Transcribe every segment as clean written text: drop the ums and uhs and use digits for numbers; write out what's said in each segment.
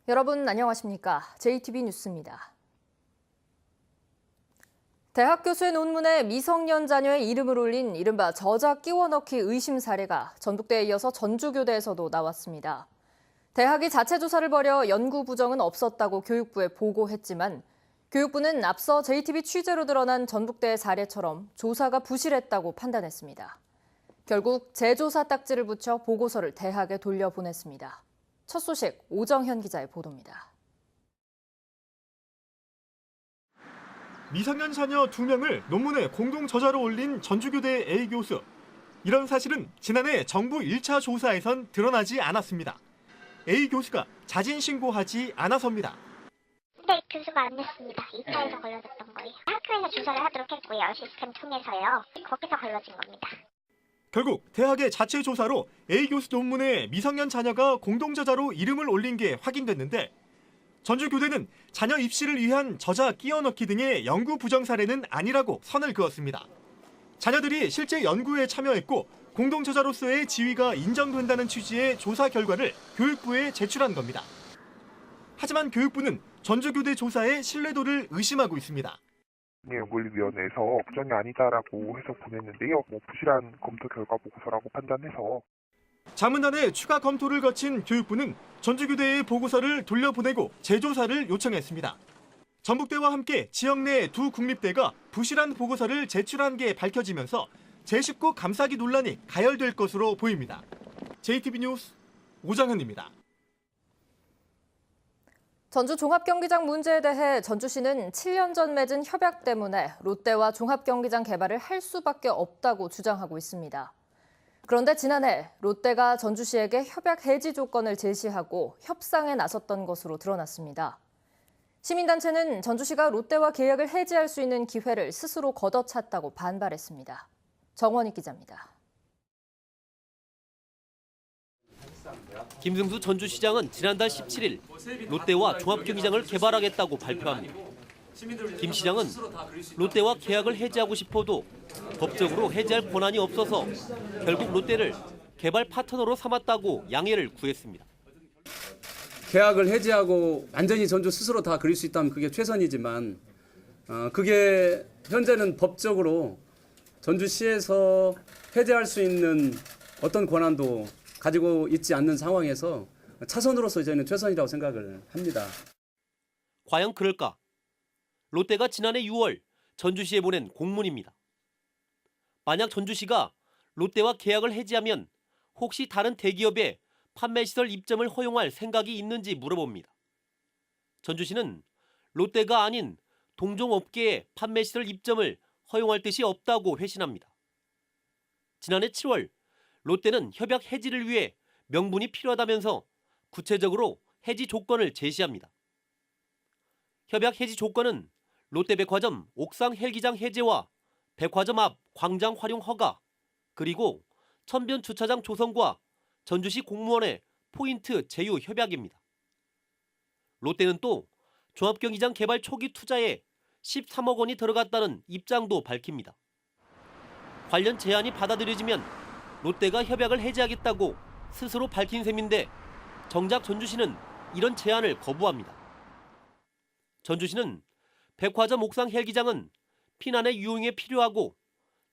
여러분 안녕하십니까? JTB 뉴스입니다. 대학 교수의 논문에 미성년 자녀의 이름을 올린 이른바 저자 끼워넣기 의심 사례가 전북대에 이어서 전주교대에서도 나왔습니다. 대학이 자체 조사를 벌여 연구 부정은 없었다고 교육부에 보고했지만 교육부는 앞서 JTB 취재로 드러난 전북대의 사례처럼 조사가 부실했다고 판단했습니다. 결국 재조사 딱지를 붙여 보고서를 대학에 돌려보냈습니다. 첫 소식 오정현 기자의 보도입니다. 미성년 자녀 2명을 논문에 공동 저자로 올린 전주교대 A 교수. 이런 사실은 지난해 정부 1차 조사에선 드러나지 않았습니다. A 교수가 자진 신고하지 않아서입니다. 네, 교수가 안 냈습니다. 2차에서 걸려졌던 거예요. 학교에서 조사를 하도록 했고요. 시스템 통해서요. 거기서 걸려진 겁니다. 결국 대학의 자체 조사로 A 교수 논문에 미성년 자녀가 공동 저자로 이름을 올린 게 확인됐는데 전주교대는 자녀 입시를 위한 저자 끼워넣기 등의 연구 부정 사례는 아니라고 선을 그었습니다. 자녀들이 실제 연구에 참여했고 공동 저자로서의 지위가 인정된다는 취지의 조사 결과를 교육부에 제출한 겁니다. 하지만 교육부는 전주교대 조사의 신뢰도를 의심하고 있습니다. 연구위원회에서 부정이 아니다라고 해서 보냈는데요. 부실한 검토 결과 보고서라고 판단해서. 자문단의 추가 검토를 거친 교육부는 전주교대의 보고서를 돌려보내고 재조사를 요청했습니다. 전북대와 함께 지역 내 두 국립대가 부실한 보고서를 제출한 게 밝혀지면서 제19 감사기 논란이 가열될 것으로 보입니다. JTB 뉴스 오정현입니다. 전주 종합경기장 문제에 대해 전주시는 7년 전 맺은 협약 때문에 롯데와 종합경기장 개발을 할 수밖에 없다고 주장하고 있습니다. 그런데 지난해 롯데가 전주시에게 협약 해지 조건을 제시하고 협상에 나섰던 것으로 드러났습니다. 시민단체는 전주시가 롯데와 계약을 해지할 수 있는 기회를 스스로 걷어찼다고 반발했습니다. 정원익 기자입니다. 김승수 전주시장은 지난달 17일 롯데와 종합경기장을 개발하겠다고 발표합니다. 김 시장은 롯데와 계약을 해지하고 싶어도 법적으로 해지할 권한이 없어서 결국 롯데를 개발 파트너로 삼았다고 양해를 구했습니다. 계약을 해지하고 완전히 전주 스스로 다 그릴 수 있다면 그게 최선이지만 그게 현재는 법적으로 전주시에서 해제할 수 있는 어떤 권한도 가지고 있지 않는 상황에서 차선으로서 저희는 최선이라고 생각을 합니다. 과연 그럴까? 롯데가 지난해 6월 전주시에 보낸 공문입니다. 만약 전주시가 롯데와 계약을 해지하면 혹시 다른 대기업에 판매시설 입점을 허용할 생각이 있는지 물어봅니다. 전주시는 롯데가 아닌 동종업계에 판매시설 입점을 허용할 뜻이 없다고 회신합니다. 지난해 7월 롯데는 협약 해지를 위해 명분이 필요하다면서 구체적으로 해지 조건을 제시합니다. 협약 해지 조건은 롯데백화점 옥상 헬기장 해제와 백화점 앞 광장 활용 허가, 그리고 천변 주차장 조성과 전주시 공무원의 포인트 제휴 협약입니다. 롯데는 또 종합경기장 개발 초기 투자에 13억 원이 들어갔다는 입장도 밝힙니다. 관련 제안이 받아들여지면 롯데가 협약을 해지하겠다고 스스로 밝힌 셈인데 정작 전주시는 이런 제안을 거부합니다. 전주시는 백화점 옥상 헬기장은 피난의 유흥에 필요하고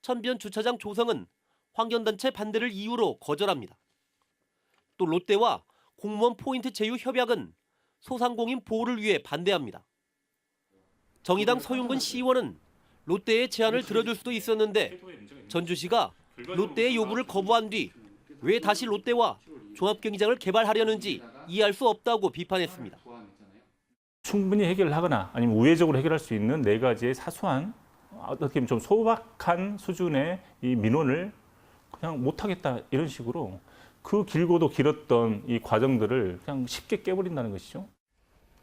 천변 주차장 조성은 환경단체 반대를 이유로 거절합니다. 또 롯데와 공무원 포인트 제휴 협약은 소상공인 보호를 위해 반대합니다. 정의당 서윤근 시의원은 롯데의 제안을 들어줄 수도 있었는데 전주시가 롯데의 요구를 거부한 뒤 왜 다시 롯데와 종합경기장을 개발하려는지 이해할 수 없다고 비판했습니다. 충분히 해결을 하거나 아니면 우회적으로 해결할 수 있는 4가지의 사소한 어떻게 보면 좀 소박한 수준의 이 민원을 그냥 못하겠다 이런 식으로 그 길고도 길었던 이 과정들을 그냥 쉽게 깨버린다는 것이죠.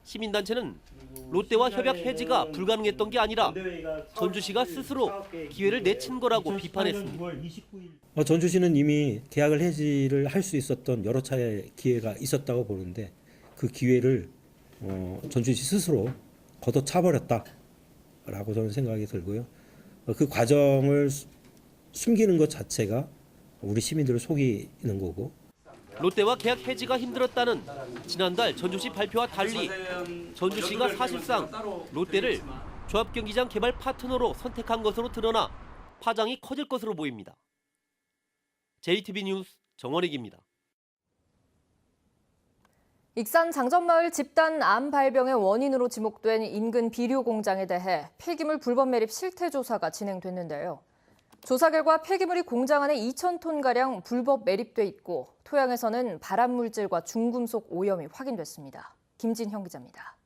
시민단체는 롯데와 협약 해지가 불가능했던 게 아니라 전주시가 스스로 기회를 내친 거라고 비판했습니다. 전주시는 이미 계약을 해지를 할 수 있었던 여러 차례 기회가 있었다고 보는데 그 기회를 전주시 스스로 걷어차버렸다라고 저는 생각이 들고요. 그 과정을 숨기는 것 자체가 우리 시민들을 속이는 거고. 롯데와 계약 해지가 힘들었다는 지난달 전주시 발표와 달리 전주시가 사실상 롯데를 조합경기장 개발 파트너로 선택한 것으로 드러나 파장이 커질 것으로 보입니다. JTB 뉴스 정원익입니다. 익산 장전마을 집단 암 발병의 원인으로 지목된 인근 비료 공장에 대해 폐기물 불법 매립 실태 조사가 진행됐는데요. 조사 결과 폐기물이 공장 안에 2,000톤가량 불법 매립돼 있고 토양에서는 발암물질과 중금속 오염이 확인됐습니다. 김진형 기자입니다.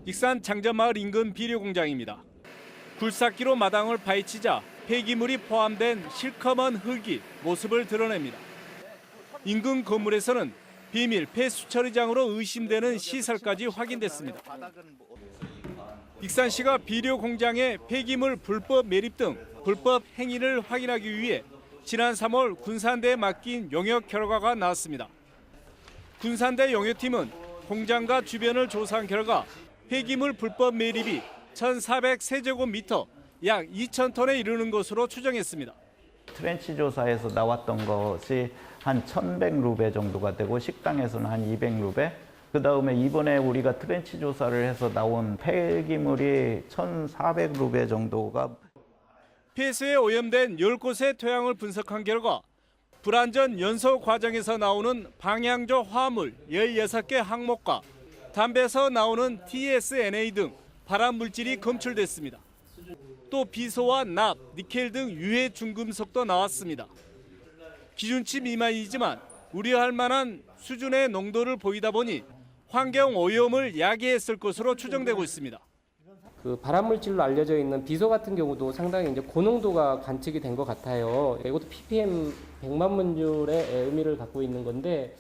익산 장전마을 인근 비료 공장입니다. 굴삭기로 마당을 파헤치자 폐기물이 포함된 실커먼 흙이 모습을 드러냅니다. 인근 건물에서는 비밀 폐수 처리장으로 의심되는 시설까지 확인됐습니다. 익산시가 비료 공장의 폐기물 불법 매립 등 불법 행위를 확인하기 위해 지난 3월 군산대에 맡긴 용역 결과가 나왔습니다. 군산대 용역팀은 공장과 주변을 조사한 결과 폐기물 불법 매립이 1,400세제곱미터 약 2,000톤에 이르는 것으로 추정했습니다. 트렌치 조사에서 나왔던 것이 한 1,100루베 정도가 되고 식당에서는 한 200루베. 그다음에 이번에 우리가 트렌치 조사를 해서 나온 폐기물이 1,400루베 정도가 폐수에 오염된 10곳의 토양을 분석한 결과 불안전 연소 과정에서 나오는 방향조 화합물 16개 항목과 담배에서 나오는 TSNA 등 발암 물질이 검출됐습니다. 또 비소와 납, 니켈 등 유해 중금속도 나왔습니다. 기준치 미만이지만 우려할 만한 수준의 농도를 보이다 보니 환경 오염을 야기했을 것으로 추정되고 있습니다. 그 발암물질로 알려져 있는 비소 같은 경우도 상당히 이제 고농도가 관측이 된 것 같아요. 이것도 ppm 100만 문율의 의미를 갖고 있는 건데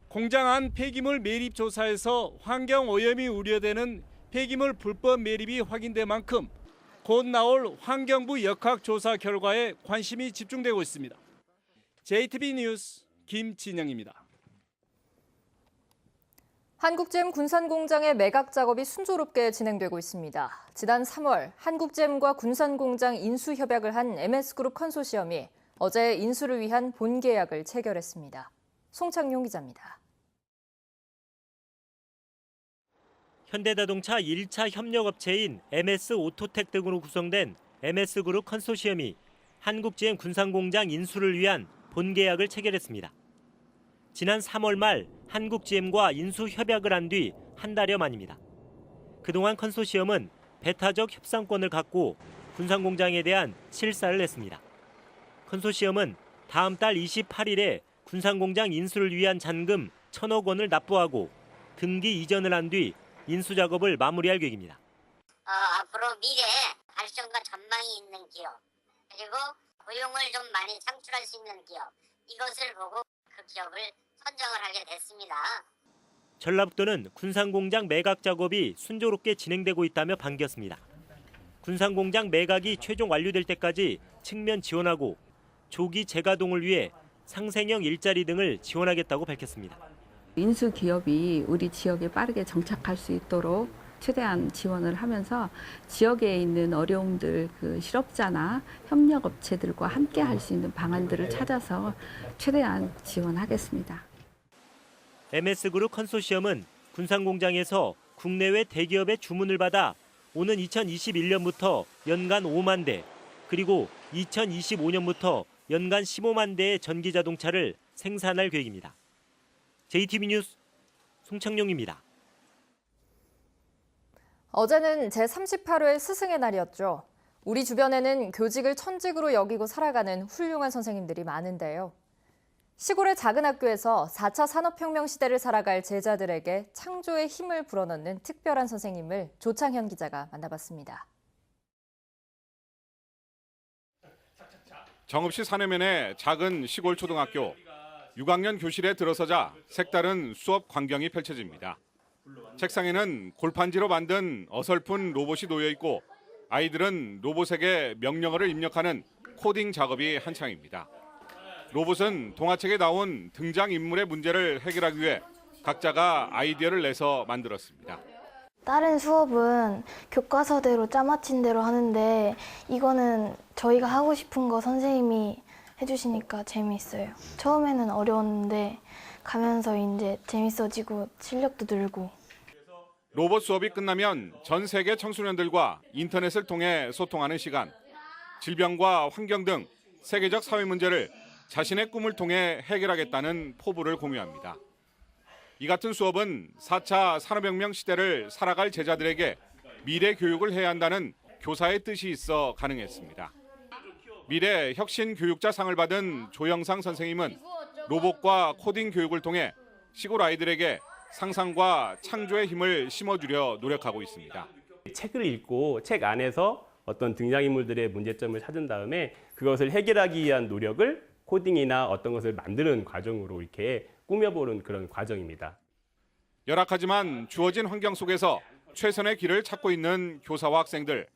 공장 안 폐기물 매립 조사에서 환경 오염이 우려되는 폐기물 불법 매립이 확인된 만큼 곧 나올 환경부 역학 조사 결과에 관심이 집중되고 있습니다. JTB 뉴스 김진영입니다. 한국GM 군산공장의 매각 작업이 순조롭게 진행되고 있습니다. 지난 3월 한국GM과 군산공장 인수협약을 한 MS그룹 컨소시엄이 어제 인수를 위한 본계약을 체결했습니다. 송창용 기자입니다. 현대자동차 1차 협력업체인 MS오토텍 등으로 구성된 MS그룹 컨소시엄이 한국GM 군산공장 인수를 위한 본계약을 체결했습니다. 지난 3월 말 한국GM과 인수 협약을 한 뒤 한 달여 만입니다. 그동안 컨소시엄은 배타적 협상권을 갖고 군산공장에 대한 실사를 했습니다. 컨소시엄은 다음 달 28일에 군산공장 인수를 위한 잔금 1,000억 원을 납부하고 등기 이전을 한 뒤 인수 작업을 마무리할 계획입니다. 앞으로 미래 발전과 전망이 있는 기업, 그리고 고용을 좀 많이 창출할 수 있는 기업, 이것을 보고 그 기업을 선정을 하게 됐습니다. 전라북도는 군산공장 매각 작업이 순조롭게 진행되고 있다며 반겼습니다. 군산공장 매각이 최종 완료될 때까지 측면 지원하고 조기 재가동을 위해 상생형 일자리 등을 지원하겠다고 밝혔습니다. 인수 기업이 우리 지역에 빠르게 정착할 수 있도록 최대한 지원을 하면서 지역에 있는 어려움들, 그 실업자나 협력업체들과 함께 할 수 있는 방안들을 찾아서 최대한 지원하겠습니다. MS그룹 컨소시엄은 군산공장에서 국내외 대기업의 주문을 받아 오는 2021년부터 연간 5만 대, 그리고 2025년부터 연간 15만 대의 전기자동차를 생산할 계획입니다. JTB 뉴스 송창용입니다. 어제는 제38회 스승의 날이었죠. 우리 주변에는 교직을 천직으로 여기고 살아가는 훌륭한 선생님들이 많은데요. 시골의 작은 학교에서 4차 산업혁명 시대를 살아갈 제자들에게 창조의 힘을 불어넣는 특별한 선생님을 조창현 기자가 만나봤습니다. 정읍시 사내면의 작은 시골 초등학교. 6학년 교실에 들어서자 색다른 수업 광경이 펼쳐집니다. 책상에는 골판지로 만든 어설픈 로봇이 놓여 있고 아이들은 로봇에게 명령어를 입력하는 코딩 작업이 한창입니다. 로봇은 동화책에 나온 등장인물의 문제를 해결하기 위해 각자가 아이디어를 내서 만들었습니다. 다른 수업은 교과서대로 짜맞힌 대로 하는데 이거는 저희가 하고 싶은 거 선생님이 해주시니까 재미있어요. 처음에는 어려웠는데 가면서 이제 재밌어지고 실력도 늘고. 로봇 수업이 끝나면 전 세계 청소년들과 인터넷을 통해 소통하는 시간, 질병과 환경 등 세계적 사회 문제를 자신의 꿈을 통해 해결하겠다는 포부를 공유합니다. 이 같은 수업은 4차 산업혁명 시대를 살아갈 제자들에게 미래 교육을 해야 한다는 교사의 뜻이 있어 가능했습니다. 미래 혁신 교육자상을 받은 조영상 선생님은 로봇과 코딩 교육을 통해 시골 아이들에게 상상과 창조의 힘을 심어주려 노력하고 있습니다. 책을 읽고 책 안에서 어떤 등장인물들의 문제점을 찾은 다음에 그것을 해결하기 위한 노력을 코딩이나 어떤 것을 만드는 과정으로 이렇게 꾸며보는 그런 과정입니다. 열악하지만 주어진 환경 속에서 최선의 길을 찾고 있는 교사와 학생들.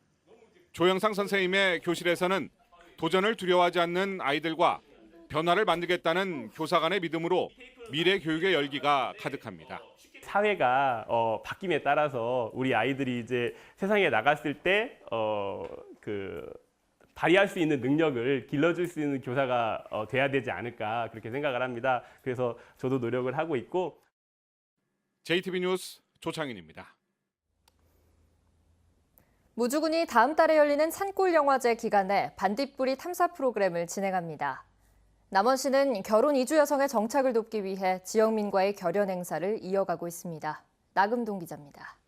조영상 선생님의 교실에서는 도전을 두려워하지 않는 아이들과 변화를 만들겠다는 교사 간의 믿음으로 미래 교육의 열기가 가득합니다. 사회가 바뀜에 따라서 우리 아이들이 이제 세상에 나갔을 때 발휘할 수 있는 능력을 길러줄 수 있는 교사가 돼야 되지 않을까 그렇게 생각을 합니다. 그래서 저도 노력을 하고 있고. JTB 뉴스 조창인입니다. 무주군이 다음 달에 열리는 산골영화제 기간에 반딧불이 탐사 프로그램을 진행합니다. 남원시는 결혼 이주 여성의 정착을 돕기 위해 지역민과의 결연 행사를 이어가고 있습니다. 나금동 기자입니다.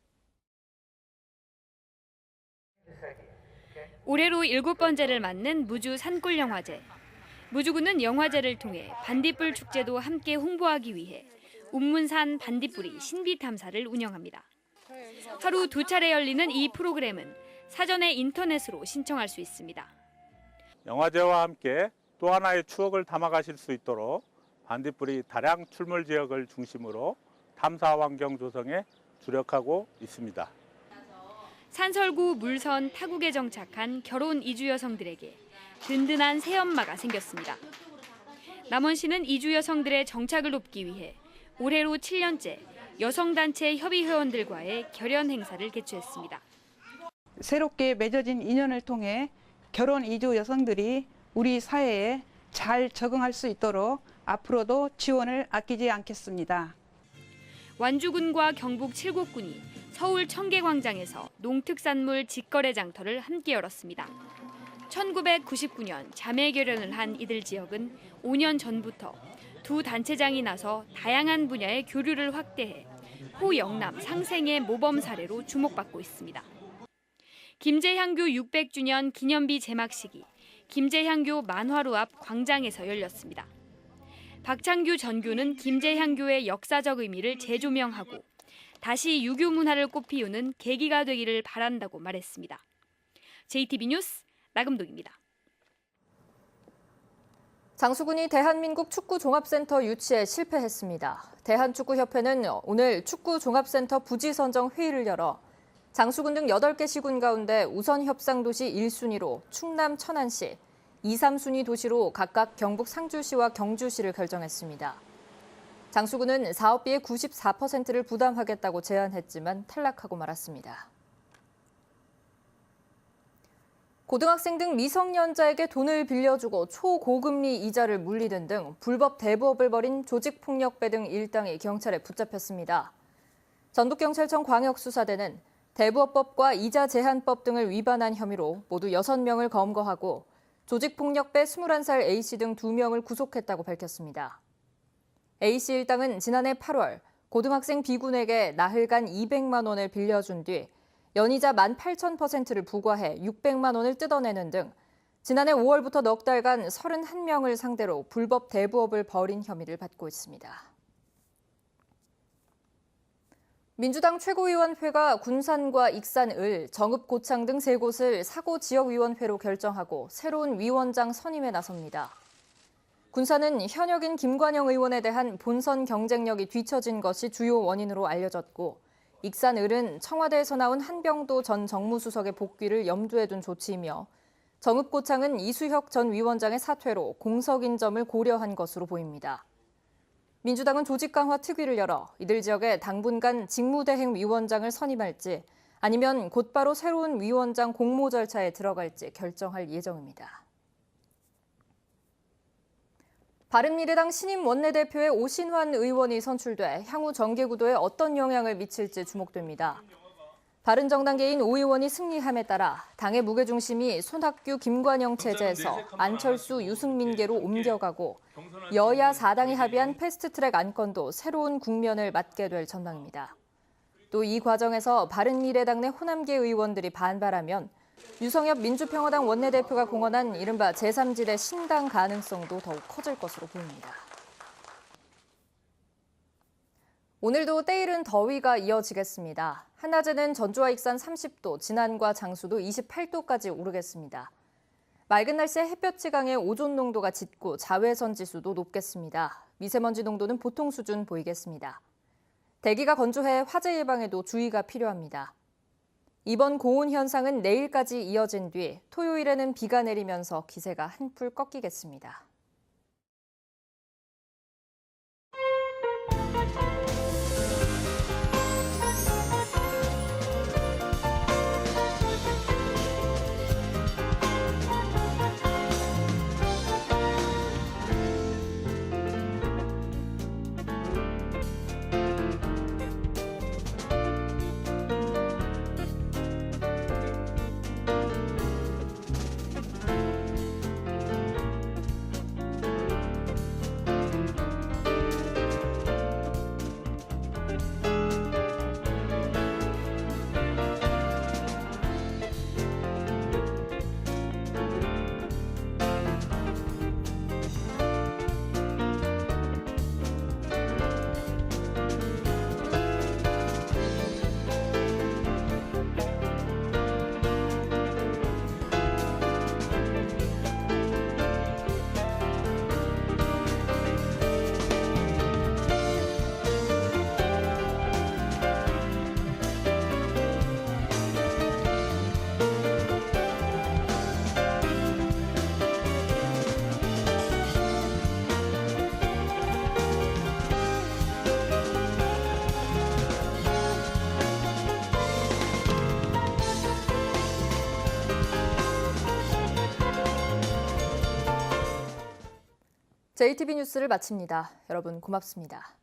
올해로 7번째를 맞는 무주 산골영화제. 무주군은 영화제를 통해 반딧불 축제도 함께 홍보하기 위해 운문산 반딧불이 신비 탐사를 운영합니다. 하루 2차례 열리는 이 프로그램은 사전에 인터넷으로 신청할 수 있습니다. 영화제와 함께 또 하나의 추억을 담아가실 수 있도록 반딧불이 다량 출몰 지역을 중심으로 탐사 환경 조성에 주력하고 있습니다. 산설구 물선 타국에 정착한 결혼 이주 여성들에게 든든한 새엄마가 생겼습니다. 남원시는 이주 여성들의 정착을 돕기 위해 올해로 7년째 여성단체 협의회원들과의 결연 행사를 개최했습니다. 새롭게 맺어진 인연을 통해 결혼 이주 여성들이 우리 사회에 잘 적응할 수 있도록 앞으로도 지원을 아끼지 않겠습니다. 완주군과 경북 칠곡군이 서울 청계광장에서 농특산물 직거래 장터를 함께 열었습니다. 1999년 자매 결연을 한 이들 지역은 5년 전부터 두 단체장이 나서 다양한 분야의 교류를 확대해 호영남 상생의 모범 사례로 주목받고 있습니다. 김제향교 600주년 기념비 제막식이 김제향교 만화루 앞 광장에서 열렸습니다. 박창규 전교는 김제향교의 역사적 의미를 재조명하고 다시 유교 문화를 꽃피우는 계기가 되기를 바란다고 말했습니다. JTB 뉴스 나금동입니다. 장수군이 대한민국 축구종합센터 유치에 실패했습니다. 대한축구협회는 오늘 축구종합센터 부지 선정 회의를 열어 장수군 등 8개 시군 가운데 우선 협상 도시 1순위로 충남 천안시, 2, 3순위 도시로 각각 경북 상주시와 경주시를 결정했습니다. 장수군은 사업비의 94%를 부담하겠다고 제안했지만 탈락하고 말았습니다. 고등학생 등 미성년자에게 돈을 빌려주고 초고금리 이자를 물리는 등 불법 대부업을 벌인 조직폭력배 등 일당이 경찰에 붙잡혔습니다. 전북경찰청 광역수사대는 대부업법과 이자 제한법 등을 위반한 혐의로 모두 6명을 검거하고 조직폭력배 21살 A씨 등 2명을 구속했다고 밝혔습니다. A씨 일당은 지난해 8월 고등학생 B군에게 나흘간 200만 원을 빌려준 뒤 연이자 18,000%를 부과해 600만 원을 뜯어내는 등 지난해 5월부터 넉 달간 31명을 상대로 불법 대부업을 벌인 혐의를 받고 있습니다. 민주당 최고위원회가 군산과 익산, 을, 정읍, 고창 등 3곳을 사고지역위원회로 결정하고 새로운 위원장 선임에 나섭니다. 군산은 현역인 김관영 의원에 대한 본선 경쟁력이 뒤처진 것이 주요 원인으로 알려졌고 익산, 을은 청와대에서 나온 한병도 전 정무수석의 복귀를 염두에 둔 조치이며 정읍, 고창은 이수혁 전 위원장의 사퇴로 공석 인점을 고려한 것으로 보입니다. 민주당은 조직 강화 특위를 열어 이들 지역에 당분간 직무대행 위원장을 선임할지 아니면 곧바로 새로운 위원장 공모 절차에 들어갈지 결정할 예정입니다. 바른미래당 신임 원내대표의 오신환 의원이 선출돼 향후 정계구도에 어떤 영향을 미칠지 주목됩니다. 바른정당계인 오 의원이 승리함에 따라 당의 무게중심이 손학규, 김관영 체제에서 안철수, 유승민계로 옮겨가고 여야 4당이 합의한 패스트트랙 안건도 새로운 국면을 맞게 될 전망입니다. 또 이 과정에서 바른미래당 내 호남계 의원들이 반발하면 유성엽 민주평화당 원내대표가 공언한 이른바 제3지대 신당 가능성도 더욱 커질 것으로 보입니다. 오늘도 때이른 더위가 이어지겠습니다. 한낮에는 전주와 익산 30도, 진안과 장수도 28도까지 오르겠습니다. 맑은 날씨에 햇볕이 강해 오존 농도가 짙고 자외선 지수도 높겠습니다. 미세먼지 농도는 보통 수준 보이겠습니다. 대기가 건조해 화재 예방에도 주의가 필요합니다. 이번 고온 현상은 내일까지 이어진 뒤 토요일에는 비가 내리면서 기세가 한풀 꺾이겠습니다. JTB 뉴스를 마칩니다. 여러분 고맙습니다.